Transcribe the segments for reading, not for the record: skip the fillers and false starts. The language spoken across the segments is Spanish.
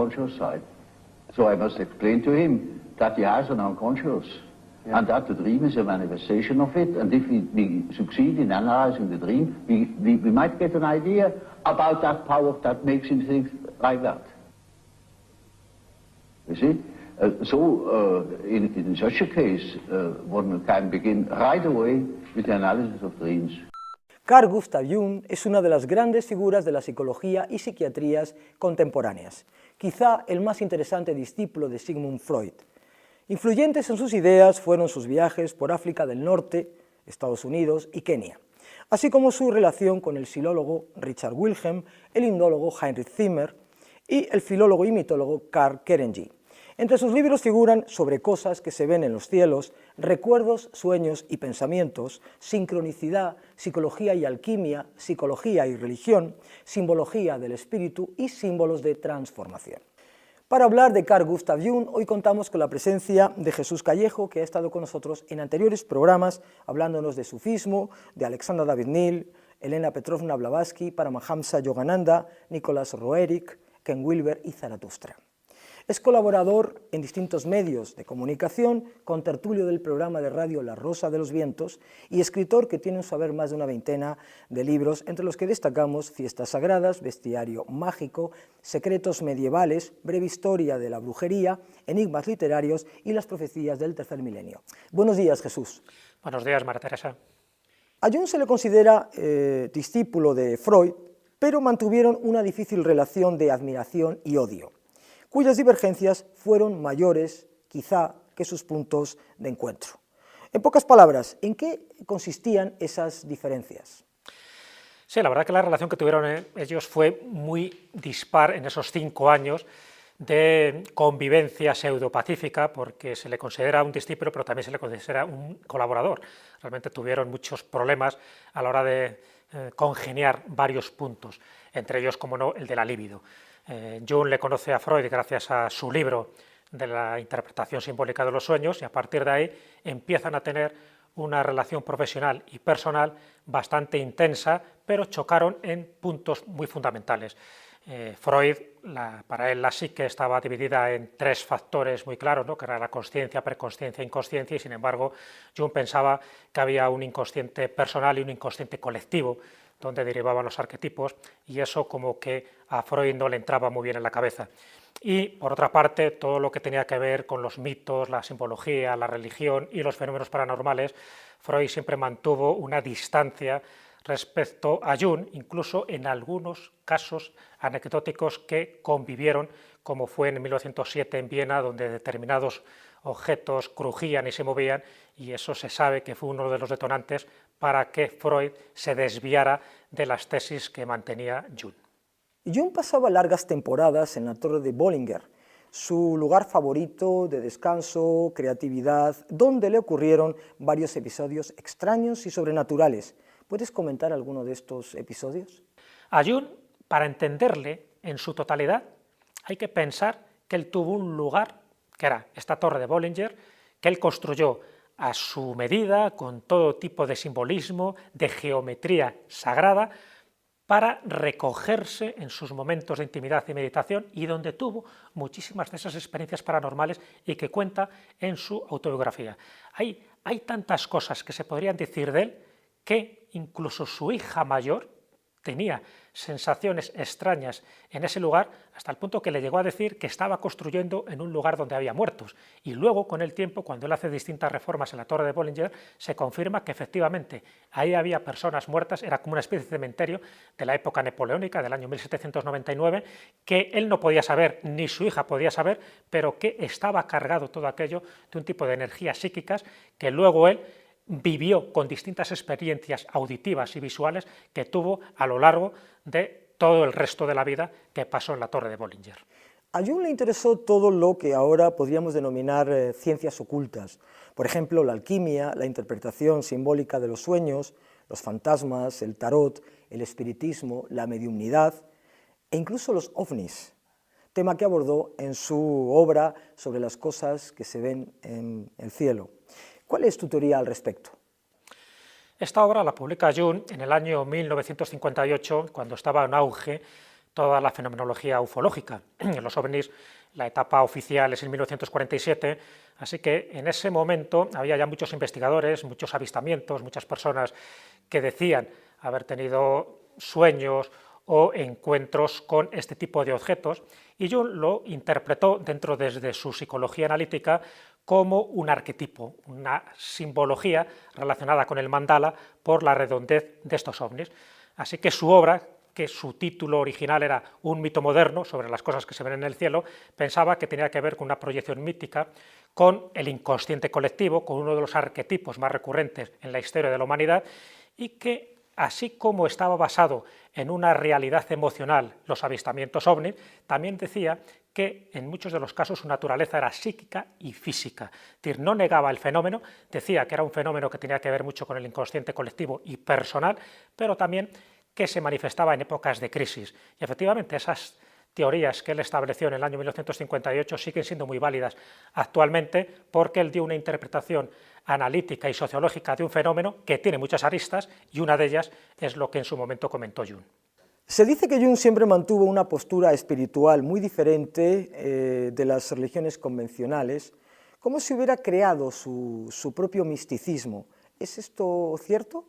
unconscious side. So I must explain to him that he has an unconscious, and that the dream is a manifestation of it, and if we succeed in analyzing the dream, we might get an idea about that power that makes him think like that. You see? In such a case, one can begin right away with the analysis of dreams. Carl Gustav Jung es una de las grandes figuras de la psicología y psiquiatrías contemporáneas, quizá el más interesante discípulo de Sigmund Freud. Influyentes en sus ideas fueron sus viajes por África del Norte, Estados Unidos y Kenia, así como su relación con el filólogo Richard Wilhelm, el hindólogo Heinrich Zimmer y el filólogo y mitólogo Karl Kerenyi. Entre sus libros figuran Sobre cosas que se ven en los cielos, Recuerdos, sueños y pensamientos, Sincronicidad, Psicología y alquimia, Psicología y religión, Simbología del espíritu y Símbolos de transformación. Para hablar de Carl Gustav Jung, hoy contamos con la presencia de Jesús Callejo, que ha estado con nosotros en anteriores programas, hablándonos de sufismo, de Alexander David Neal, Elena Petrovna Blavatsky, Paramahamsa Yogananda, Nicolás Roerich, Ken Wilber y Zaratustra. Es colaborador en distintos medios de comunicación, contertulio del programa de radio La Rosa de los Vientos y escritor que tiene en su haber más de una veintena de libros, entre los que destacamos Fiestas Sagradas, Bestiario Mágico, Secretos Medievales, Breve Historia de la Brujería, Enigmas Literarios y Las Profecías del Tercer Milenio. Buenos días, Jesús. Buenos días, María Teresa. A Jung se le considera discípulo de Freud, pero mantuvieron una difícil relación de admiración y odio, cuyas divergencias fueron mayores, quizá, que sus puntos de encuentro. En pocas palabras, ¿en qué consistían esas diferencias? Sí, la verdad que la relación que tuvieron ellos fue muy dispar en esos 5 años de convivencia pseudopacífica, porque se le considera un discípulo, pero también se le considera un colaborador. Realmente tuvieron muchos problemas a la hora de congeniar varios puntos, entre ellos, como no, el de la libido. Jung le conoce a Freud gracias a su libro de la interpretación simbólica de los sueños y a partir de ahí empiezan a tener una relación profesional y personal bastante intensa, pero chocaron en puntos muy fundamentales. Freud, para él la psique estaba dividida en 3 factores muy claros, ¿no?, que era la consciencia, preconsciencia e inconsciencia, y sin embargo Jung pensaba que había un inconsciente personal y un inconsciente colectivo, donde derivaban los arquetipos, y eso como que a Freud no le entraba muy bien en la cabeza. Y, por otra parte, todo lo que tenía que ver con los mitos, la simbología, la religión y los fenómenos paranormales, Freud siempre mantuvo una distancia respecto a Jung, incluso en algunos casos anecdóticos que convivieron, como fue en 1907 en Viena, donde determinados objetos crujían y se movían, y eso se sabe que fue uno de los detonantes para que Freud se desviara de las tesis que mantenía Jung. Jung pasaba largas temporadas en la Torre de Bollinger, su lugar favorito de descanso, creatividad, donde le ocurrieron varios episodios extraños y sobrenaturales. ¿Puedes comentar alguno de estos episodios? A Jung, para entenderle en su totalidad, hay que pensar que él tuvo un lugar, que era esta Torre de Bollinger, que él construyó a su medida, con todo tipo de simbolismo, de geometría sagrada, para recogerse en sus momentos de intimidad y meditación, y donde tuvo muchísimas de esas experiencias paranormales y que cuenta en su autobiografía. Hay tantas cosas que se podrían decir de él que incluso su hija mayor tenía sensaciones extrañas en ese lugar, hasta el punto que le llegó a decir que estaba construyendo en un lugar donde había muertos. Y luego, con el tiempo, cuando él hace distintas reformas en la Torre de Bollinger, se confirma que efectivamente ahí había personas muertas, era como una especie de cementerio de la época napoleónica, del año 1799, que él no podía saber, ni su hija podía saber, pero que estaba cargado todo aquello de un tipo de energías psíquicas que luego él vivió con distintas experiencias auditivas y visuales que tuvo a lo largo de todo el resto de la vida que pasó en la Torre de Bollinger. A Jung le interesó todo lo que ahora podríamos denominar ciencias ocultas, por ejemplo, la alquimia, la interpretación simbólica de los sueños, los fantasmas, el tarot, el espiritismo, la mediumnidad e incluso los ovnis, tema que abordó en su obra sobre las cosas que se ven en el cielo. ¿Cuál es tu teoría al respecto? Esta obra la publica Jung en el año 1958, cuando estaba en auge toda la fenomenología ufológica. En los ovnis la etapa oficial es en 1947, así que en ese momento había ya muchos investigadores, muchos avistamientos, muchas personas que decían haber tenido sueños o encuentros con este tipo de objetos, y Jung lo interpretó desde su psicología analítica como un arquetipo, una simbología relacionada con el mandala por la redondez de estos ovnis. Así que su obra, que su título original era Un mito moderno sobre las cosas que se ven en el cielo, pensaba que tenía que ver con una proyección mítica, con el inconsciente colectivo, con uno de los arquetipos más recurrentes en la historia de la humanidad, y que, así como estaba basado en una realidad emocional, los avistamientos ovni, también decía que en muchos de los casos su naturaleza era psíquica y física. Es decir, no negaba el fenómeno, decía que era un fenómeno que tenía que ver mucho con el inconsciente colectivo y personal, pero también que se manifestaba en épocas de crisis. Y efectivamente esas teorías que él estableció en el año 1958 siguen siendo muy válidas actualmente, porque él dio una interpretación analítica y sociológica de un fenómeno que tiene muchas aristas, y una de ellas es lo que en su momento comentó Jung. Se dice que Jung siempre mantuvo una postura espiritual muy diferente de las religiones convencionales, como si hubiera creado su propio misticismo. ¿Es esto cierto?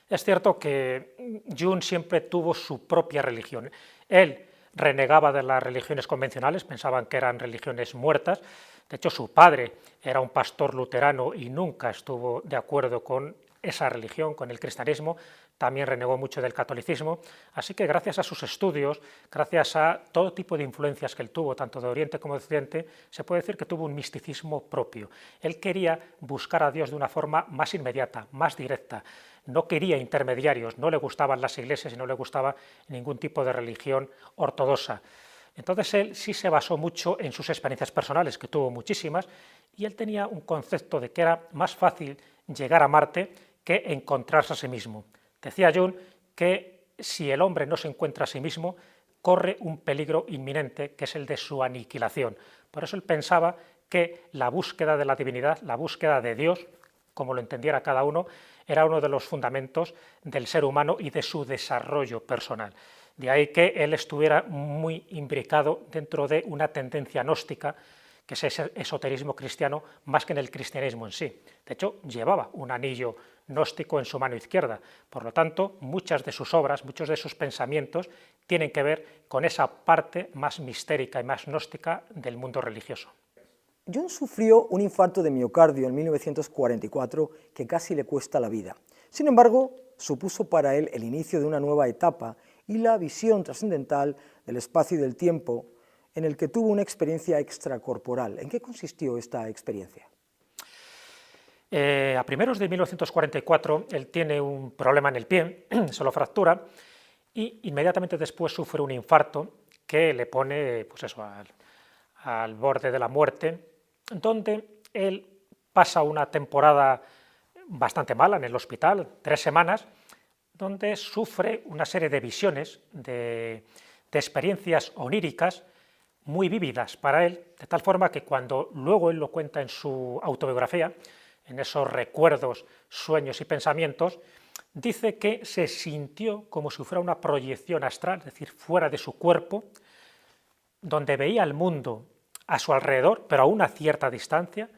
Es cierto que Jung siempre tuvo su propia religión. Él renegaba de las religiones convencionales, pensaban que eran religiones muertas. De hecho, su padre era un pastor luterano y nunca estuvo de acuerdo con esa religión, con el cristianismo. También renegó mucho del catolicismo. Así que gracias a sus estudios, gracias a todo tipo de influencias que él tuvo, tanto de Oriente como de Occidente, se puede decir que tuvo un misticismo propio. Él quería buscar a Dios de una forma más inmediata, más directa. No quería intermediarios, no le gustaban las iglesias y no le gustaba ningún tipo de religión ortodoxa. Entonces él sí se basó mucho en sus experiencias personales, que tuvo muchísimas, y él tenía un concepto de que era más fácil llegar a Marte que encontrarse a sí mismo. Decía Jung que si el hombre no se encuentra a sí mismo, corre un peligro inminente, que es el de su aniquilación. Por eso él pensaba que la búsqueda de la divinidad, la búsqueda de Dios, como lo entendiera cada uno, era uno de los fundamentos del ser humano y de su desarrollo personal. De ahí que él estuviera muy imbricado dentro de una tendencia gnóstica, que es ese esoterismo cristiano, más que en el cristianismo en sí. De hecho, llevaba un anillo gnóstico en su mano izquierda. Por lo tanto, muchas de sus obras, muchos de sus pensamientos tienen que ver con esa parte más mistérica y más gnóstica del mundo religioso. Jung sufrió un infarto de miocardio en 1944 que casi le cuesta la vida. Sin embargo, supuso para él el inicio de una nueva etapa y la visión trascendental del espacio y del tiempo, en el que tuvo una experiencia extracorporal. ¿En qué consistió esta experiencia? A primeros de 1944 él tiene un problema en el pie, se lo fractura, y inmediatamente después sufre un infarto que le pone pues eso, al borde de la muerte, donde él pasa una temporada bastante mala en el hospital, 3 semanas, donde sufre una serie de visiones, de experiencias oníricas muy vívidas para él, de tal forma que cuando luego él lo cuenta en su autobiografía, en esos recuerdos, sueños y pensamientos, dice que se sintió como si fuera una proyección astral, es decir, fuera de su cuerpo, donde veía el mundo a su alrededor, pero a una cierta distancia.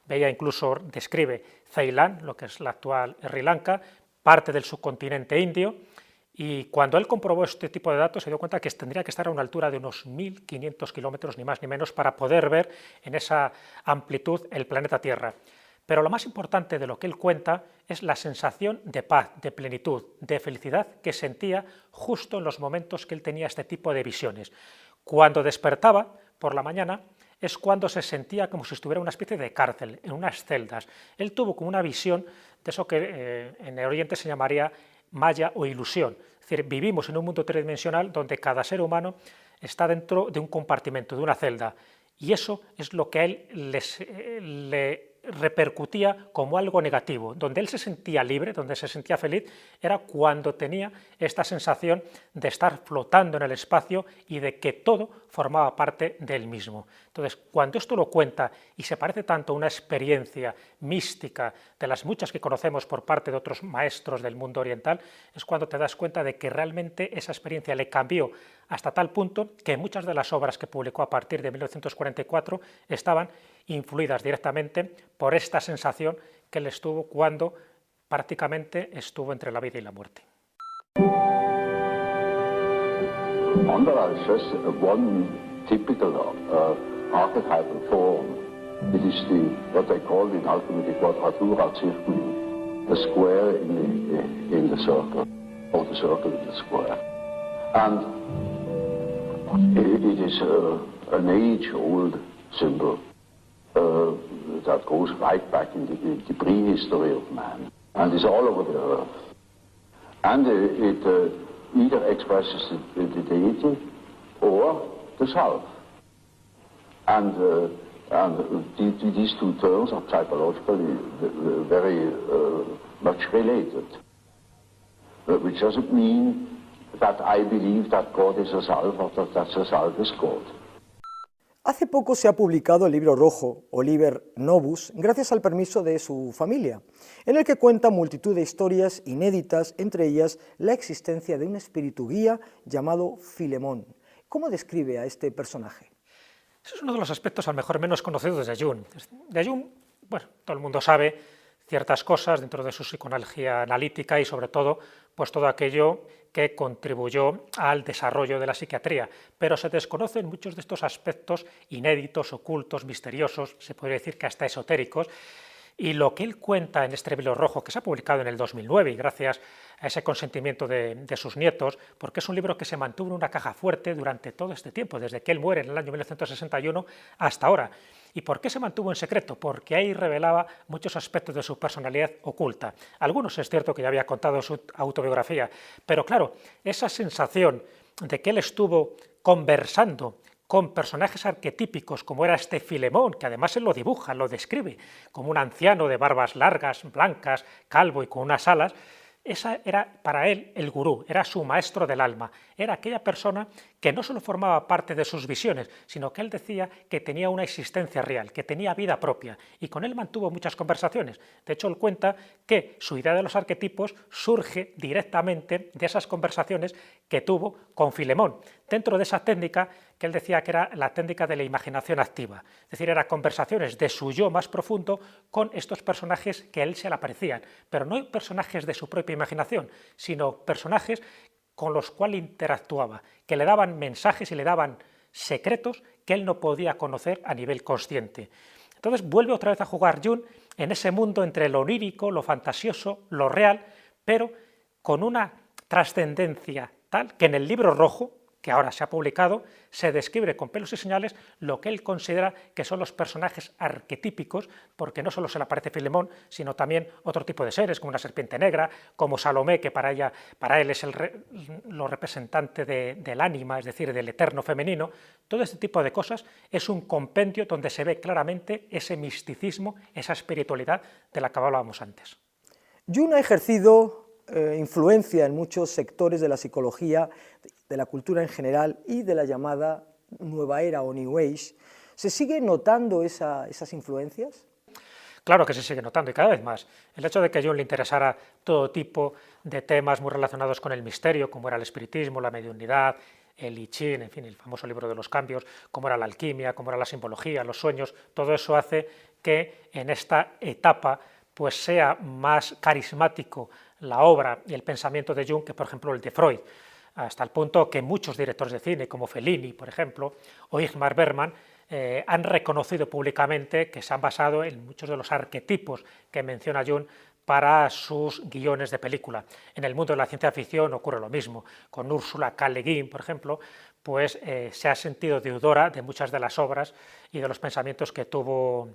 Veía incluso, describe Ceilán, lo que es la actual Sri Lanka, parte del subcontinente indio, y cuando él comprobó este tipo de datos se dio cuenta que tendría que estar a una altura de unos 1.500 kilómetros, ni más ni menos, para poder ver en esa amplitud el planeta Tierra. Pero lo más importante de lo que él cuenta es la sensación de paz, de plenitud, de felicidad que sentía justo en los momentos que él tenía este tipo de visiones. Cuando despertaba por la mañana es cuando se sentía como si estuviera en una especie de cárcel, en unas celdas. Él tuvo como una visión de eso que en el Oriente se llamaría maya o ilusión. Es decir, vivimos en un mundo tridimensional donde cada ser humano está dentro de un compartimento, de una celda, y eso es lo que a él le repercutía como algo negativo. Donde él se sentía libre, donde se sentía feliz, era cuando tenía esta sensación de estar flotando en el espacio y de que todo formaba parte de él mismo. Entonces, cuando esto lo cuenta y se parece tanto a una experiencia mística de las muchas que conocemos por parte de otros maestros del mundo oriental, es cuando te das cuenta de que realmente esa experiencia le cambió hasta tal punto que muchas de las obras que publicó a partir de 1944 estaban influidas directamente por esta sensación que él estuvo cuando prácticamente estuvo entre la vida y la muerte. Mandala is just one typical archetypal form. It is what they call in alchemy the quadratura circuli, the square in the circle, or the circle in the square. And it is an age-old symbol that goes right back in the prehistory of man, and is all over the earth. And it either expresses the deity or the self. And these two terms are typologically very much related, which doesn't mean that I believe that God is a self or that the self is God. Hace poco se ha publicado el libro rojo, o Liber Novus, gracias al permiso de su familia, en el que cuenta multitud de historias inéditas, entre ellas la existencia de un espíritu guía llamado Filemón. ¿Cómo describe a este personaje? Ese es uno de los aspectos a lo mejor menos conocidos de Jung. De Jung, bueno, todo el mundo sabe ciertas cosas dentro de su psicoanalítica analítica y sobre todo pues todo aquello que contribuyó al desarrollo de la psiquiatría, pero se desconocen muchos de estos aspectos inéditos, ocultos, misteriosos, se podría decir que hasta esotéricos, y lo que él cuenta en este libro rojo, que se ha publicado en el 2009 y gracias a ese consentimiento de sus nietos, porque es un libro que se mantuvo en una caja fuerte durante todo este tiempo, desde que él muere en el año 1961 hasta ahora. ¿Y por qué se mantuvo en secreto? Porque ahí revelaba muchos aspectos de su personalidad oculta. Algunos es cierto que ya había contado su autobiografía, pero claro, esa sensación de que él estuvo conversando con personajes arquetípicos como era este Filemón, que además él lo dibuja, lo describe como un anciano de barbas largas, blancas, calvo y con unas alas. Esa era para él el gurú, era su maestro del alma, era aquella persona que no solo formaba parte de sus visiones, sino que él decía que tenía una existencia real, que tenía vida propia, y con él mantuvo muchas conversaciones. De hecho, él cuenta que su idea de los arquetipos surge directamente de esas conversaciones que tuvo con Filemón, dentro de esa técnica que él decía que era la técnica de la imaginación activa, es decir, eran conversaciones de su yo más profundo con estos personajes que a él se le aparecían, pero no personajes de su propia imaginación, sino personajes con los cuales interactuaba, que le daban mensajes y le daban secretos que él no podía conocer a nivel consciente. Entonces vuelve otra vez a jugar Jung en ese mundo entre lo onírico, lo fantasioso, lo real, pero con una trascendencia tal que en el libro rojo, que ahora se ha publicado, se describe con pelos y señales lo que él considera que son los personajes arquetípicos, porque no solo se le aparece Filemón, sino también otro tipo de seres, como una serpiente negra, como Salomé, que para él es lo representante del ánima, es decir, del eterno femenino. Todo este tipo de cosas es un compendio donde se ve claramente ese misticismo, esa espiritualidad de la que hablábamos antes. Jung ha ejercido influencia en muchos sectores de la psicología, de la cultura en general y de la llamada Nueva Era o New Age. ¿Se sigue notando esas influencias? Claro que se sigue notando y cada vez más. El hecho de que a Jung le interesara todo tipo de temas muy relacionados con el misterio, como era el espiritismo, la mediunidad, el I Ching, en fin, el famoso libro de los cambios, como era la alquimia, como era la simbología, los sueños, todo eso hace que en esta etapa pues sea más carismático la obra y el pensamiento de Jung que, por ejemplo, el de Freud, hasta el punto que muchos directores de cine, como Fellini, por ejemplo, o Ingmar Bergman, han reconocido públicamente que se han basado en muchos de los arquetipos que menciona Jung para sus guiones de película. En el mundo de la ciencia ficción ocurre lo mismo. Con Ursula K. Le Guin, por ejemplo, pues se ha sentido deudora de muchas de las obras y de los pensamientos que tuvo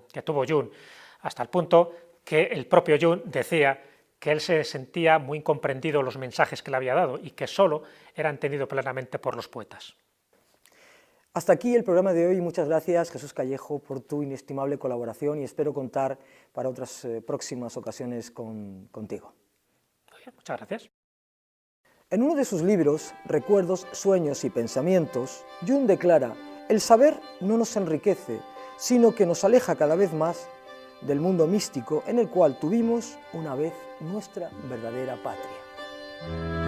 Jung, hasta el punto que el propio Jung decía que él se sentía muy incomprendido los mensajes que le había dado y que solo era entendido plenamente por los poetas. Hasta aquí el programa de hoy. Muchas gracias, Jesús Callejo, por tu inestimable colaboración y espero contar para otras próximas ocasiones contigo. Muchas gracias. En uno de sus libros, Recuerdos, Sueños y Pensamientos, Jung declara: el saber no nos enriquece, sino que nos aleja cada vez más del mundo místico en el cual tuvimos una vez nuestra verdadera patria.